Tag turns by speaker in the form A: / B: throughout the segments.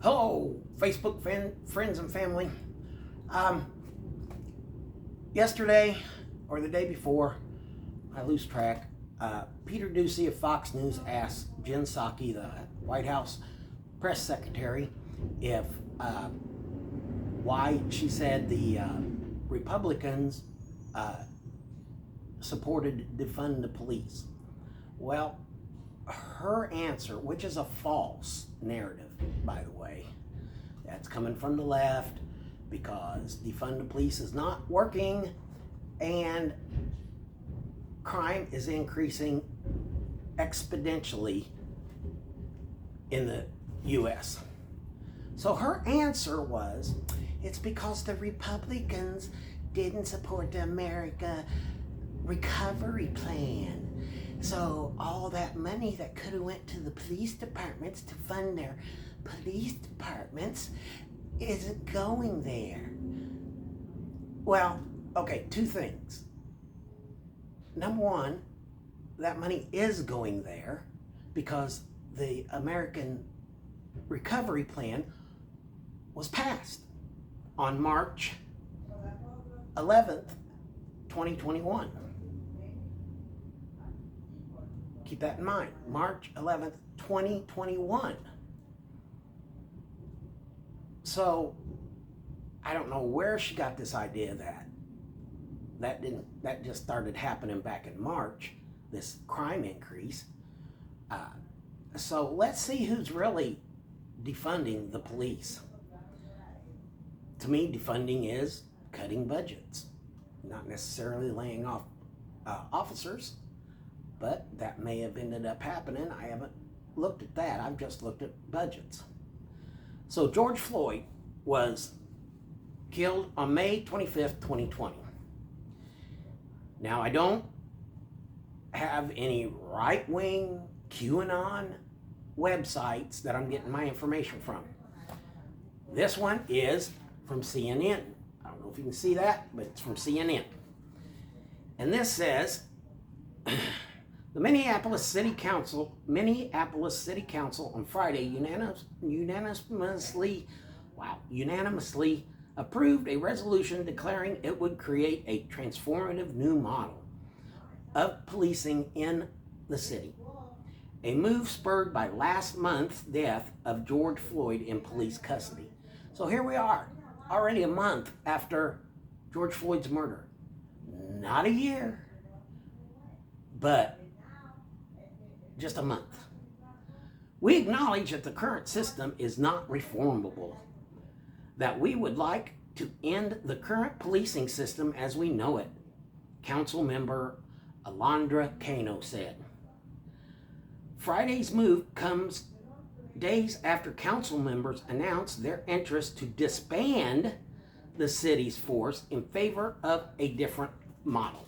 A: Hello, Facebook friends and family. Yesterday, or the day before, I lose track, Peter Doocy of Fox News asked Jen Psaki, the White House press secretary, if why she said the Republicans supported defund the police. Well, her answer, which is a false narrative, by the way, that's coming from the left, because defund the police is not working and crime is increasing exponentially in the US. So her answer was, it's because the Republicans didn't support the America recovery plan. So all that money that could have went to the police departments to fund their police departments isn't going there. Well, okay, two things. Number one, that money is going there because the American recovery plan was passed on March 11th, 2021. Keep that in mind, March 11th, 2021. So, I don't know where she got this idea that just started happening back in March, this crime increase. So let's see who's really defunding the police. To me, defunding is cutting budgets, not necessarily laying off officers, but that may have ended up happening. I haven't looked at that. I've just looked at budgets. So George Floyd was killed on May 25th, 2020. Now, I don't have any right-wing QAnon websites that I'm getting my information from. This one is from CNN. I don't know if you can see that, but it's from CNN. And this says, the Minneapolis City Council on Friday unanimously approved a resolution declaring it would create a transformative new model of policing in the city. A move spurred by last month's death of George Floyd in police custody. So here we are, already a month after George Floyd's murder. Not a year, but just a month. We acknowledge that the current system is not reformable, that we would like to end the current policing system as we know it, Council Member Alondra Cano said. Friday's move comes days after council members announced their interest to disband the city's force in favor of a different model.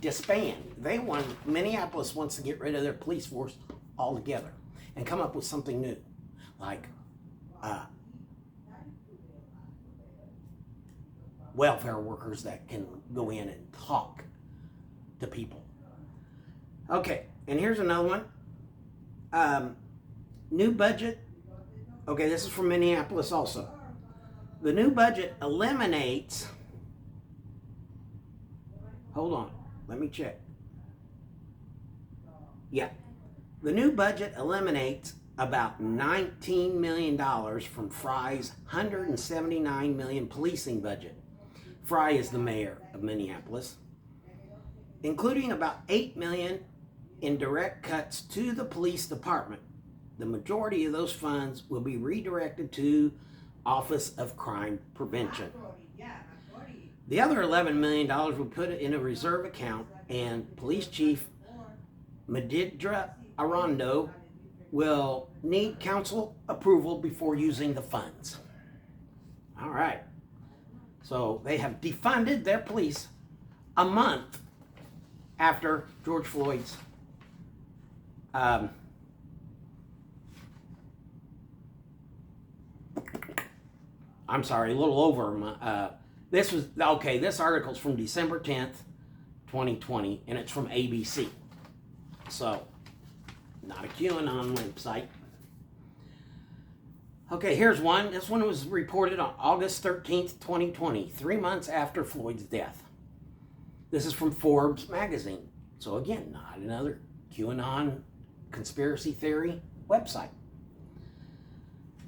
A: Disband. Minneapolis wants to get rid of their police force altogether and come up with something new, like welfare workers that can go in and talk to people. Okay, and here's another one. New budget. Okay, this is from Minneapolis also. The new budget eliminates, hold on, let me check. Yeah, the new budget eliminates about $19 million from Fry's $179 million policing budget. Fry is the mayor of Minneapolis, including about $8 million in direct cuts to the police department. The majority of those funds will be redirected to Office of Crime Prevention. The other $11 million will put it in a reserve account, and Police Chief Medidra Arando will need council approval before using the funds. All right. So they have defunded their police a month after George Floyd's I'm sorry, a little over. This article's from December 10th, 2020, and it's from ABC. So, not a QAnon website. Okay, here's one. This one was reported on August 13th, 2020, 3 months after Floyd's death. This is from Forbes magazine. So again, not another QAnon conspiracy theory website.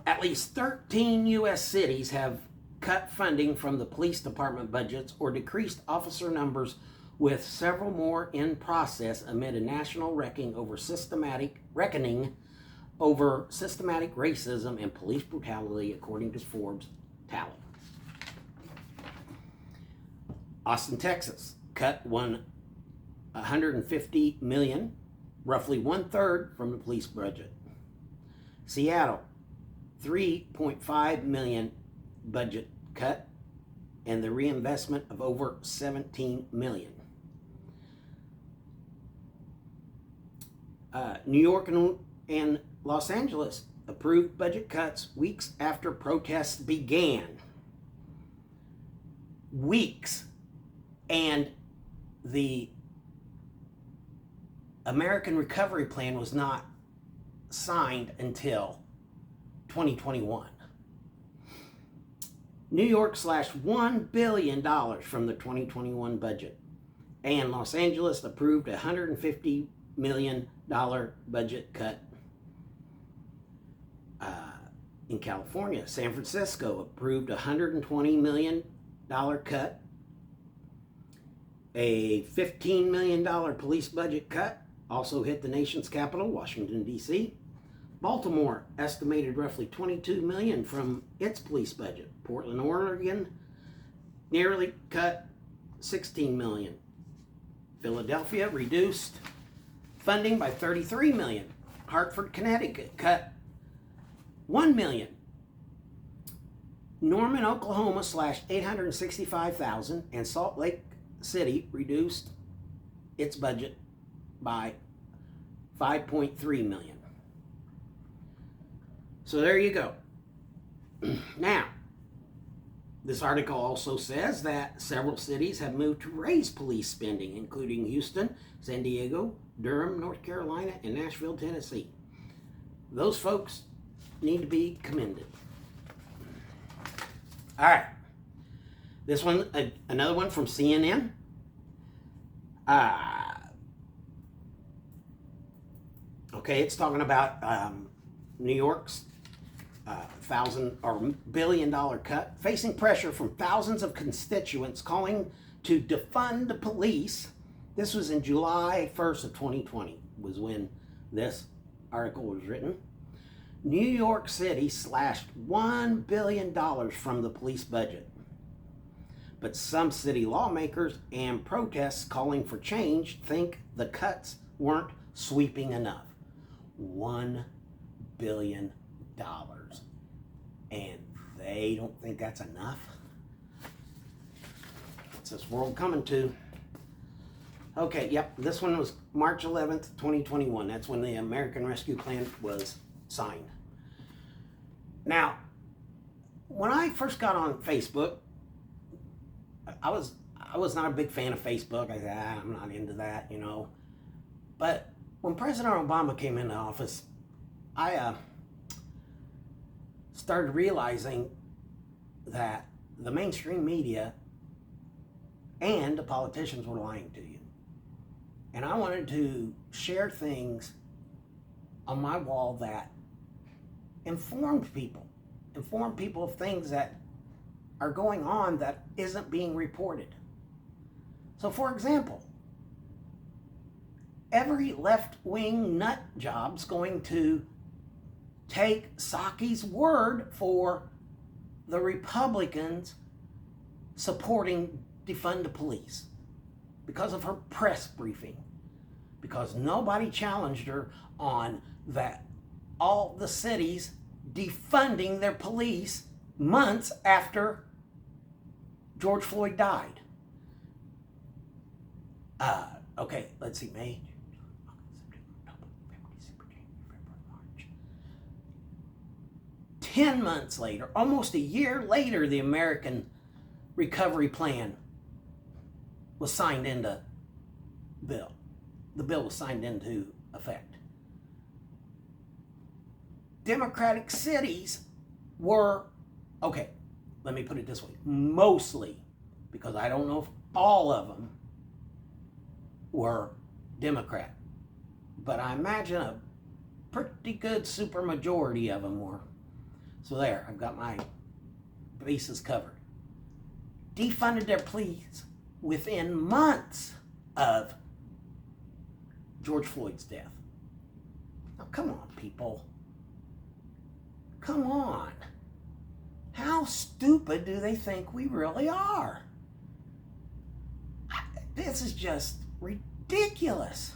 A: At least 13 U.S. cities have cut funding from the police department budgets or decreased officer numbers, with several more in process amid a national reckoning over systematic racism and police brutality, according to Forbes tally. Austin, Texas, cut $150 million, roughly 1/3 from the police budget. Seattle, $3.5 million budget cut, and the reinvestment of over $17 million. New York and Los Angeles approved budget cuts weeks after protests began. Weeks. And the American Recovery Plan was not signed until 2021. New York slashed $1 billion from the 2021 budget, and Los Angeles approved a $150 million budget cut. In California, San Francisco approved a $120 million cut, a $15 million police budget cut also hit the nation's capital, Washington, D.C. Baltimore estimated roughly $22 million from its police budget. Portland, Oregon nearly cut $16 million. Philadelphia reduced funding by $33 million. Hartford, Connecticut cut $1 million. Norman, Oklahoma slashed $865,000, and Salt Lake City reduced its budget by $5.3 million. So there you go. Now, this article also says that several cities have moved to raise police spending, including Houston, San Diego, Durham, North Carolina, and Nashville, Tennessee. Those folks need to be commended. All right. This one, another one from CNN. Okay, it's talking about New York's $1,000 billion cut, facing pressure from thousands of constituents calling to defund the police. This was in July 1st of 2020, was when this article was written. New York City slashed $1 billion from the police budget. But some city lawmakers and protests calling for change think the cuts weren't sweeping enough. $1 billion. And they don't think that's enough? What's this world coming to? Okay, yep, this one was March 11th, 2021. That's when the American Rescue Plan was signed. Now, when I first got on Facebook, I was not a big fan of Facebook. I said, I'm not into that, you know. But when President Obama came into office, I started realizing that the mainstream media and the politicians were lying to you. And I wanted to share things on my wall that informed people of things that are going on that isn't being reported. So for example, every left-wing nut job's going to take Psaki's word for the Republicans supporting defund the police because of her press briefing, because nobody challenged her on that all the cities defunding their police months after George Floyd died. Okay, let's see, May, 10 months later, almost a year later, the American Recovery Plan was signed into bill. The bill was signed into effect. Democratic cities were, okay, let me put it this way, mostly, because I don't know if all of them were Democrat, but I imagine a pretty good supermajority of them were. So there, I've got my bases covered. Defunded their police within months of George Floyd's death. Now, come on, people. Come on. How stupid do they think we really are? This is just ridiculous.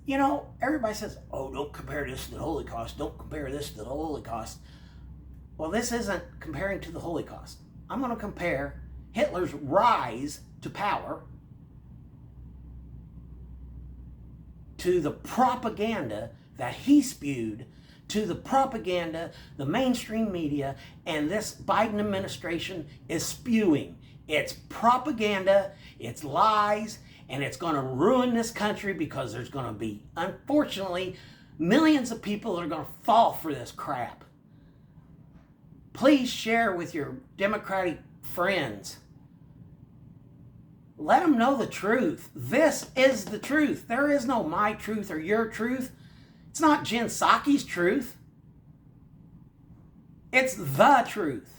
A: You know, everybody says, oh, don't compare this to the Holocaust. Don't compare this to the Holocaust. Well, this isn't comparing to the Holocaust. I'm going to compare Hitler's rise to power to the propaganda that he spewed, to the propaganda the mainstream media and this Biden administration is spewing. It's propaganda, it's lies, and it's going to ruin this country because there's going to be, unfortunately, millions of people that are going to fall for this crap. Please share with your Democratic friends. Let them know the truth. This is the truth. There is no my truth or your truth. It's not Jen Psaki's truth. It's the truth.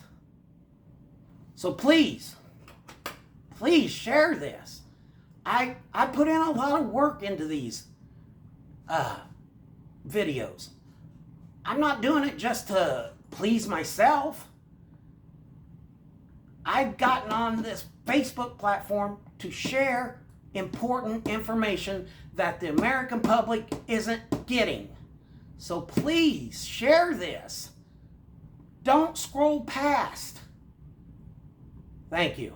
A: So please share this. I put in a lot of work into these videos. I'm not doing it just to please myself. I've gotten on this Facebook platform to share important information that the American public isn't getting. So please share this. Don't scroll past. Thank you.